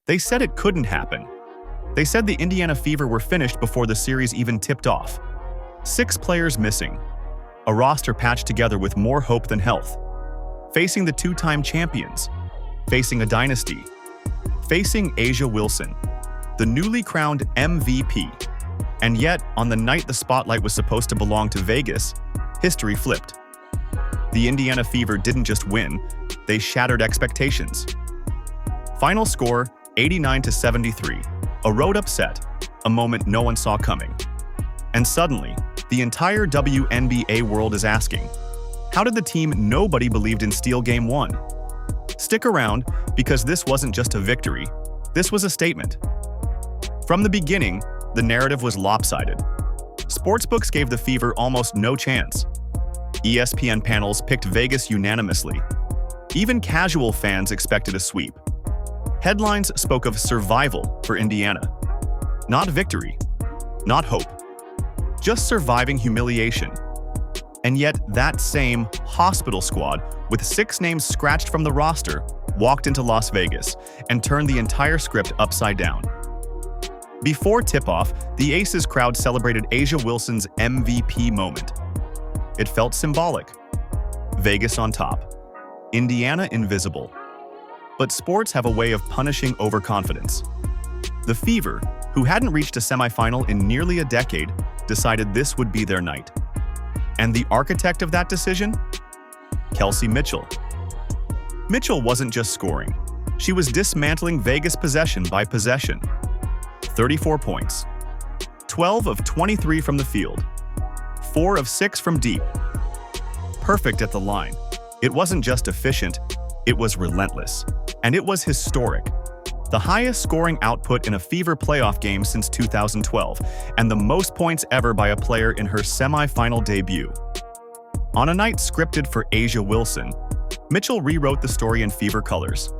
They said it couldn't happen. They said the Indiana Fever were finished before the series even tipped off. 6 players missing. A roster patched together with more hope than health. Facing the 2-time champions. Facing a dynasty. Facing A'ja Wilson, the newly crowned MVP. And yet, on the night the spotlight was supposed to belong to Vegas, history flipped. The Indiana Fever didn't just win, they shattered expectations. Final score, 89-73. A road upset, a moment no one saw coming. And suddenly, the entire WNBA world is asking, how did the team nobody believed in steal Game 1? Stick around, because this wasn't just a victory, this was a statement. From the beginning, the narrative was lopsided. Sportsbooks gave the Fever almost no chance. ESPN panels picked Vegas unanimously. Even casual fans expected a sweep. Headlines spoke of survival for Indiana. Not victory, not hope. Just surviving humiliation. And yet, that same hospital squad, with 6 names scratched from the roster, walked into Las Vegas and turned the entire script upside down. Before tip-off, the Aces crowd celebrated A'ja Wilson's MVP moment. It felt symbolic. Vegas on top. Indiana invisible. But sports have a way of punishing overconfidence. The Fever, who hadn't reached a semifinal in nearly a decade, decided this would be their night. And the architect of that decision? Kelsey Mitchell. Mitchell wasn't just scoring. She was dismantling Vegas possession by possession. 34 points. 12 of 23 from the field. 4 of 6 from deep. Perfect at the line. It wasn't just efficient, it was relentless. And it was historic. The highest scoring output in a Fever playoff game since 2012, and the most points ever by a player in her semifinal debut. On a night scripted for A'ja Wilson, Mitchell rewrote the story in Fever colors.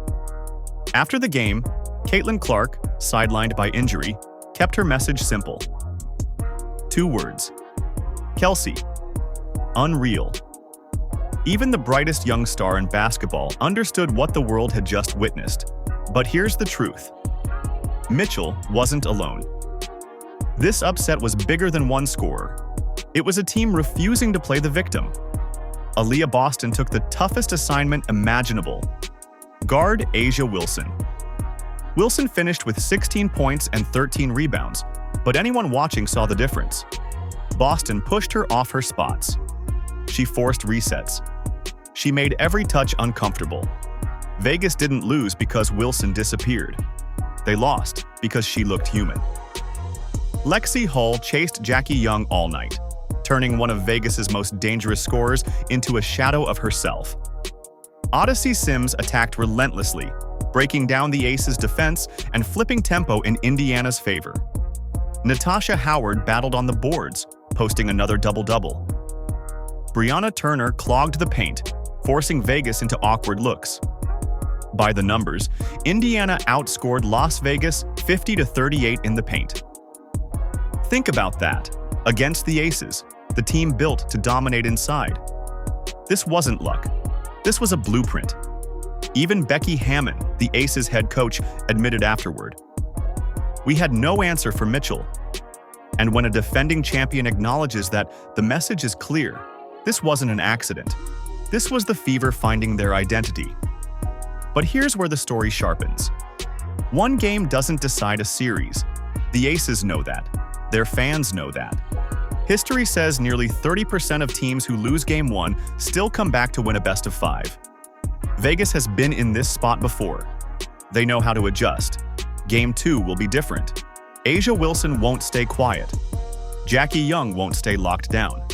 After the game, Caitlin Clark, sidelined by injury, kept her message simple. 2 words. Kelsey. Unreal. Even the brightest young star in basketball understood what the world had just witnessed. But here's the truth. Mitchell wasn't alone. This upset was bigger than one scorer. It was a team refusing to play the victim. Aaliyah Boston took the toughest assignment imaginable. Guard A'ja Wilson. Wilson finished with 16 points and 13 rebounds, but anyone watching saw the difference. Boston pushed her off her spots. She forced resets. She made every touch uncomfortable. Vegas didn't lose because Wilson disappeared. They lost because she looked human. Lexie Hull chased Jackie Young all night, turning one of Vegas's most dangerous scorers into a shadow of herself. Odyssey Sims attacked relentlessly, breaking down the Aces' defense and flipping tempo in Indiana's favor. Natasha Howard battled on the boards, posting another double-double. Brianna Turner clogged the paint, forcing Vegas into awkward looks. By the numbers, Indiana outscored Las Vegas 50-38 in the paint. Think about that. Against the Aces, the team built to dominate inside. This wasn't luck. This was a blueprint. Even Becky Hammon, the Aces head coach, admitted afterward. We had no answer for Mitchell. And when a defending champion acknowledges that, the message is clear. This wasn't an accident. This was the Fever finding their identity. But here's where the story sharpens. One game doesn't decide a series. The Aces know that. Their fans know that. History says nearly 30% of teams who lose Game 1 still come back to win a best-of-5. Vegas has been in this spot before. They know how to adjust. Game 2 will be different. A'ja Wilson won't stay quiet. Jackie Young won't stay locked down.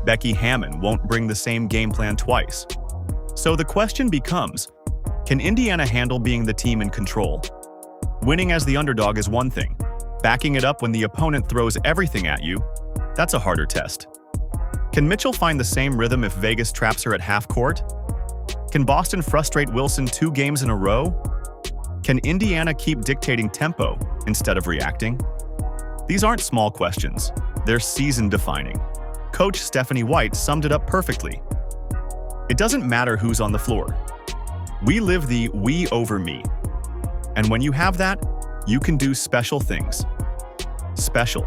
Becky Hammon won't bring the same game plan twice. So the question becomes, can Indiana handle being the team in control? Winning as the underdog is one thing. Backing it up when the opponent throws everything at you, that's a harder test. Can Mitchell find the same rhythm if Vegas traps her at half court? Can Boston frustrate Wilson 2 games in a row? Can Indiana keep dictating tempo instead of reacting? These aren't small questions. They're season-defining. Coach Stephanie White summed it up perfectly. It doesn't matter who's on the floor. We live the we over me. And when you have that, you can do special things. Special.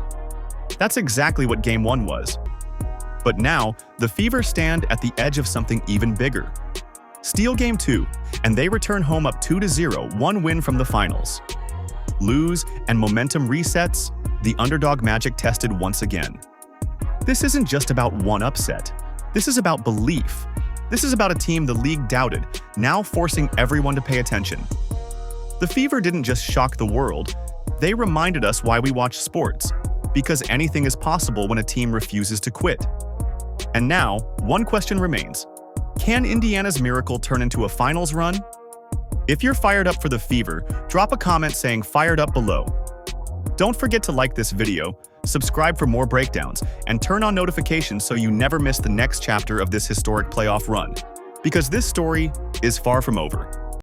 That's exactly what Game 1 was. But now, the Fever stand at the edge of something even bigger. Steal Game 2, and they return home up 2-0, one win from the finals. Lose, and momentum resets, the underdog magic tested once again. This isn't just about one upset. This is about belief. This is about a team the league doubted, now forcing everyone to pay attention. The Fever didn't just shock the world, they reminded us why we watch sports, because anything is possible when a team refuses to quit. And now, one question remains. Can Indiana's miracle turn into a finals run? If you're fired up for the Fever, drop a comment saying fired up below. Don't forget to like this video, subscribe for more breakdowns, and turn on notifications so you never miss the next chapter of this historic playoff run. Because this story is far from over.